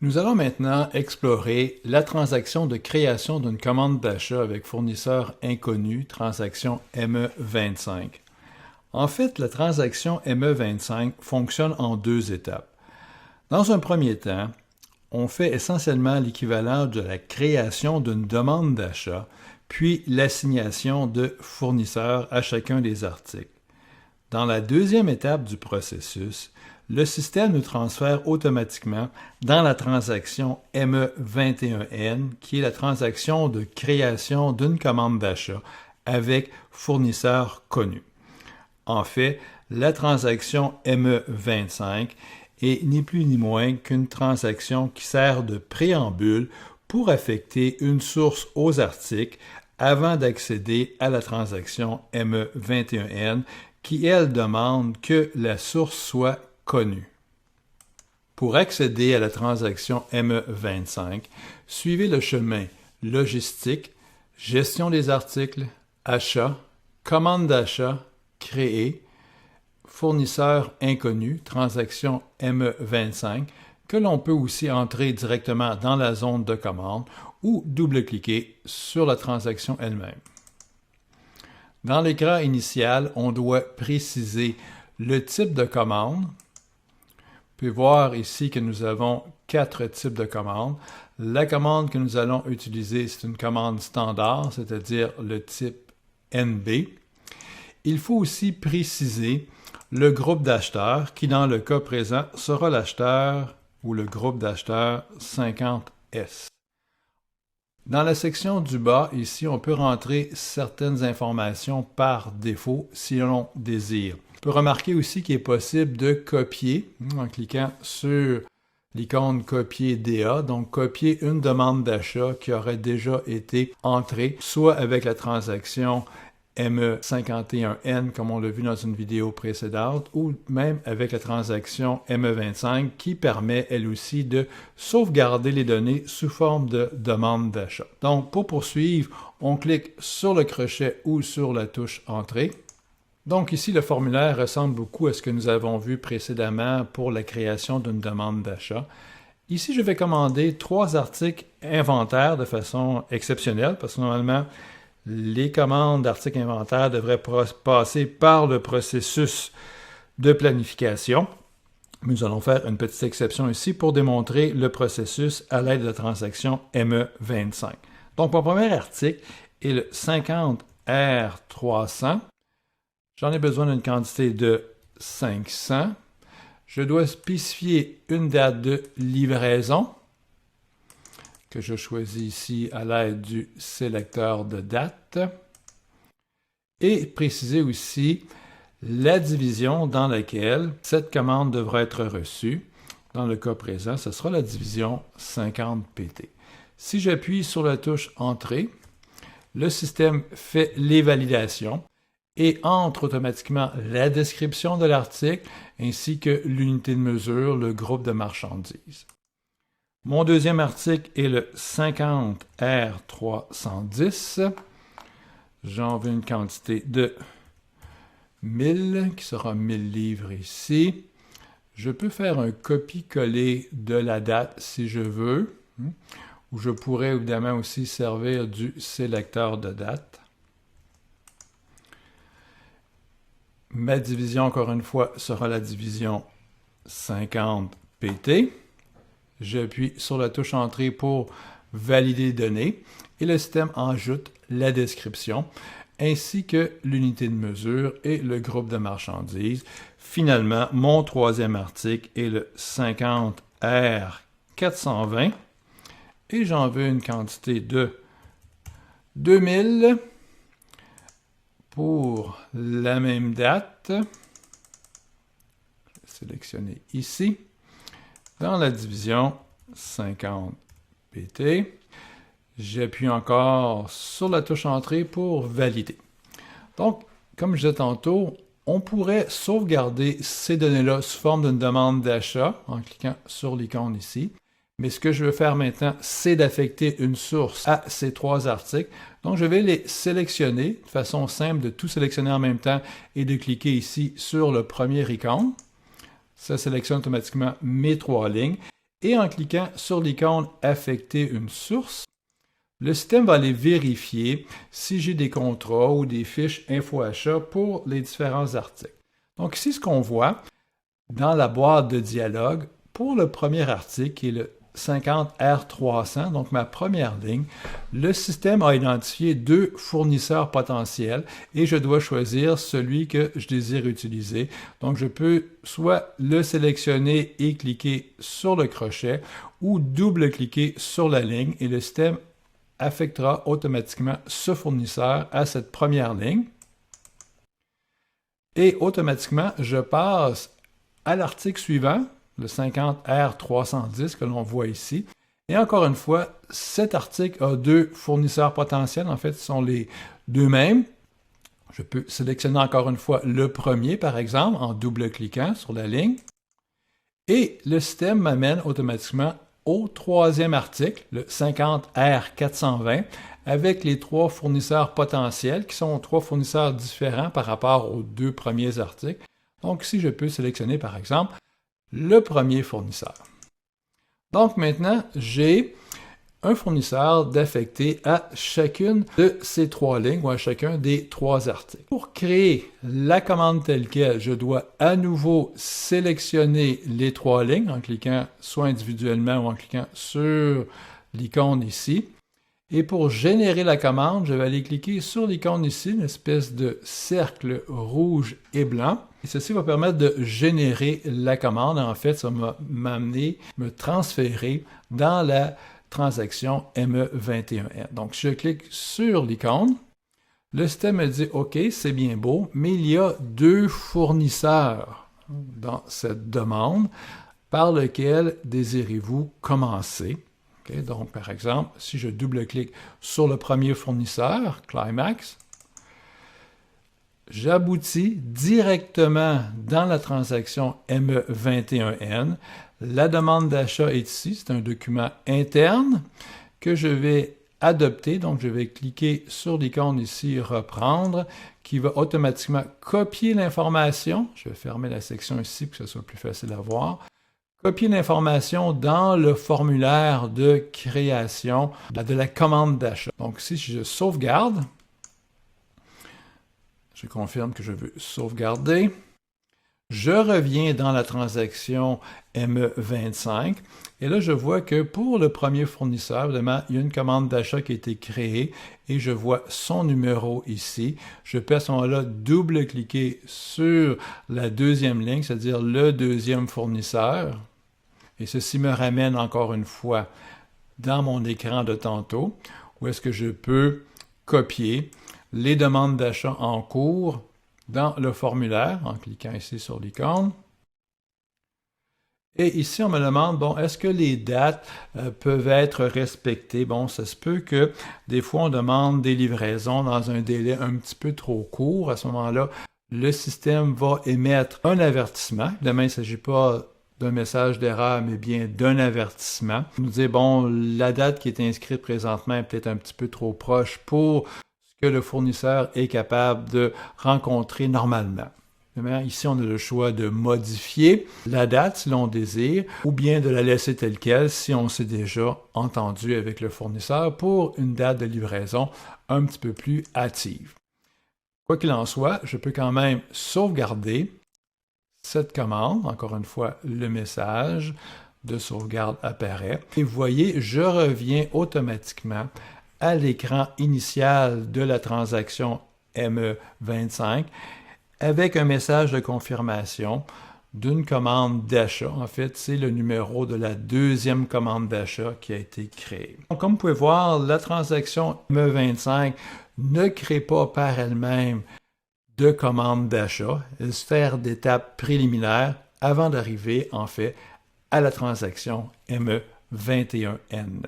Nous allons maintenant explorer la transaction de création d'une commande d'achat avec fournisseur inconnu, transaction ME25. En fait, la transaction ME25 fonctionne en deux étapes. Dans un premier temps, on fait essentiellement l'équivalent de la création d'une demande d'achat, puis l'assignation de fournisseurs à chacun des articles. Dans la deuxième étape du processus, le système nous transfère automatiquement dans la transaction ME21N, qui est la transaction de création d'une commande d'achat avec fournisseur connu. En fait, la transaction ME25 est ni plus ni moins qu'une transaction qui sert de préambule pour affecter une source aux articles avant d'accéder à la transaction ME21N qui, elle, demande que la source soit connue. Pour accéder à la transaction ME25, suivez le chemin logistique, gestion des articles, achat, commande d'achat, créer, fournisseur inconnu, transaction ME25, que l'on peut aussi entrer directement dans la zone de commande ou double-cliquer sur la transaction elle-même. Dans l'écran initial, on doit préciser le type de commande. Vous pouvez voir ici que nous avons 4 types de commandes. La commande que nous allons utiliser, c'est une commande standard, c'est-à-dire le type NB. Il faut aussi préciser le groupe d'acheteurs, qui dans le cas présent sera l'acheteur ou le groupe d'acheteurs 50S. Dans la section du bas, ici, on peut rentrer certaines informations par défaut si l'on désire. On peut remarquer aussi qu'il est possible de copier en cliquant sur l'icône Copier DA, donc copier une demande d'achat qui aurait déjà été entrée, soit avec la transaction ME51N, comme on l'a vu dans une vidéo précédente, ou même avec la transaction ME25 qui permet, elle aussi, de sauvegarder les données sous forme de demande d'achat. Donc, pour poursuivre, on clique sur le crochet ou sur la touche Entrée. Donc ici, le formulaire ressemble beaucoup à ce que nous avons vu précédemment pour la création d'une demande d'achat. Ici, je vais commander 3 articles inventaires de façon exceptionnelle, parce que normalement, les commandes d'articles inventaires devraient passer par le processus de planification. Nous allons faire une petite exception ici pour démontrer le processus à l'aide de la transaction ME25. Donc, mon premier article est le 50R300. J'en ai besoin d'une quantité de 500. Je dois spécifier une date de livraison que je choisis ici à l'aide du sélecteur de date et préciser aussi la division dans laquelle cette commande devra être reçue. Dans le cas présent, ce sera la division 50PT. Si j'appuie sur la touche Entrée, le système fait les validations et entre automatiquement la description de l'article ainsi que l'unité de mesure, le groupe de marchandises. Mon deuxième article est le 50R310. J'en veux une quantité de 1000, qui sera 1000 livres ici. Je peux faire un copier-coller de la date si je veux, ou je pourrais évidemment aussi servir du sélecteur de date. Ma division, encore une fois, sera la division 50PT. J'appuie sur la touche Entrée pour valider les données et le système ajoute la description ainsi que l'unité de mesure et le groupe de marchandises. Finalement, mon troisième article est le 50R420 et j'en veux une quantité de 2000 pour la même date. Je vais sélectionner ici. Dans la division 50PT, j'appuie encore sur la touche Entrée pour valider. Donc, comme je disais tantôt, on pourrait sauvegarder ces données-là sous forme d'une demande d'achat en cliquant sur l'icône ici. Mais ce que je veux faire maintenant, c'est d'affecter une source à ces 3 articles. Donc, je vais les sélectionner de façon simple, de tout sélectionner en même temps et de cliquer ici sur le premier icône. Ça sélectionne automatiquement mes 3 lignes. et en cliquant sur l'icône « Affecter une source », le système va aller vérifier si j'ai des contrats ou des fiches info-achat pour les différents articles. Donc ici, ce qu'on voit dans la boîte de dialogue, pour le premier article, qui est le 50R300, donc ma première ligne, le système a identifié 2 fournisseurs potentiels et je dois choisir celui que je désire utiliser. Donc je peux soit le sélectionner et cliquer sur le crochet ou double-cliquer sur la ligne et le système affectera automatiquement ce fournisseur à cette première ligne. Et automatiquement, je passe à l'article suivant, le 50R310 que l'on voit ici. Et encore une fois, cet article a 2 fournisseurs potentiels. En fait, ce sont les 2 mêmes. Je peux sélectionner encore une fois le premier, par exemple, en double-cliquant sur la ligne. Et le système m'amène automatiquement au 3e article, le 50R420, avec les 3 fournisseurs potentiels, qui sont 3 fournisseurs différents par rapport aux 2 premiers articles. Donc ici, je peux sélectionner, par exemple, le premier fournisseur. Donc maintenant, j'ai un fournisseur d'affecter à chacune de ces 3 lignes ou à chacun des 3 articles. Pour créer la commande telle quelle, je dois à nouveau sélectionner les 3 lignes en cliquant soit individuellement ou en cliquant sur l'icône ici. Et pour générer la commande, je vais aller cliquer sur l'icône ici, une espèce de cercle rouge et blanc. Et ceci va permettre de générer la commande. En fait, ça va m'amener, me transférer dans la transaction ME21N. Donc, je clique sur l'icône. Le système me dit « OK, c'est bien beau, mais il y a 2 fournisseurs dans cette demande. Par lequel désirez-vous commencer? » Okay, donc, par exemple, si je double-clique sur le premier fournisseur, Climax, j'aboutis directement dans la transaction ME21N. La demande d'achat est ici, c'est un document interne que je vais adopter. Donc, je vais cliquer sur l'icône ici « Reprendre » qui va automatiquement copier l'information. Je vais fermer la section ici pour que ce soit plus facile à voir. Copier l'information dans le formulaire de création de la commande d'achat. Donc ici, si je sauvegarde, je confirme que je veux sauvegarder. Je reviens dans la transaction ME25 et là, je vois que pour le premier fournisseur, évidemment, il y a une commande d'achat qui a été créée et je vois son numéro ici. Je peux à ce moment-là double-cliquer sur la 2e ligne, c'est-à-dire le 2e fournisseur. Et ceci me ramène encore une fois dans mon écran de tantôt, où est-ce que je peux copier les demandes d'achat en cours dans le formulaire, en cliquant ici sur l'icône. Et ici, on me demande, bon, est-ce que les dates peuvent être respectées? Bon, ça se peut que des fois, on demande des livraisons dans un délai un petit peu trop court. À ce moment-là, le système va émettre un avertissement. Évidemment, il ne s'agit pas d'un message d'erreur, mais bien d'un avertissement. Il nous dit, bon, la date qui est inscrite présentement est peut-être un petit peu trop proche pour ce que le fournisseur est capable de rencontrer normalement. Ici, on a le choix de modifier la date si l'on désire, ou bien de la laisser telle quelle si on s'est déjà entendu avec le fournisseur pour une date de livraison un petit peu plus hâtive. Quoi qu'il en soit, je peux quand même sauvegarder cette commande. Encore une fois, le message de sauvegarde apparaît. Et vous voyez, je reviens automatiquement à l'écran initial de la transaction ME25 avec un message de confirmation d'une commande d'achat. En fait, c'est le numéro de la 2e commande d'achat qui a été créée. Donc, comme vous pouvez voir, la transaction ME25 ne crée pas par elle-même de commande d'achat. Elle se sert d'étapes préliminaires avant d'arriver, en fait, à la transaction ME21N.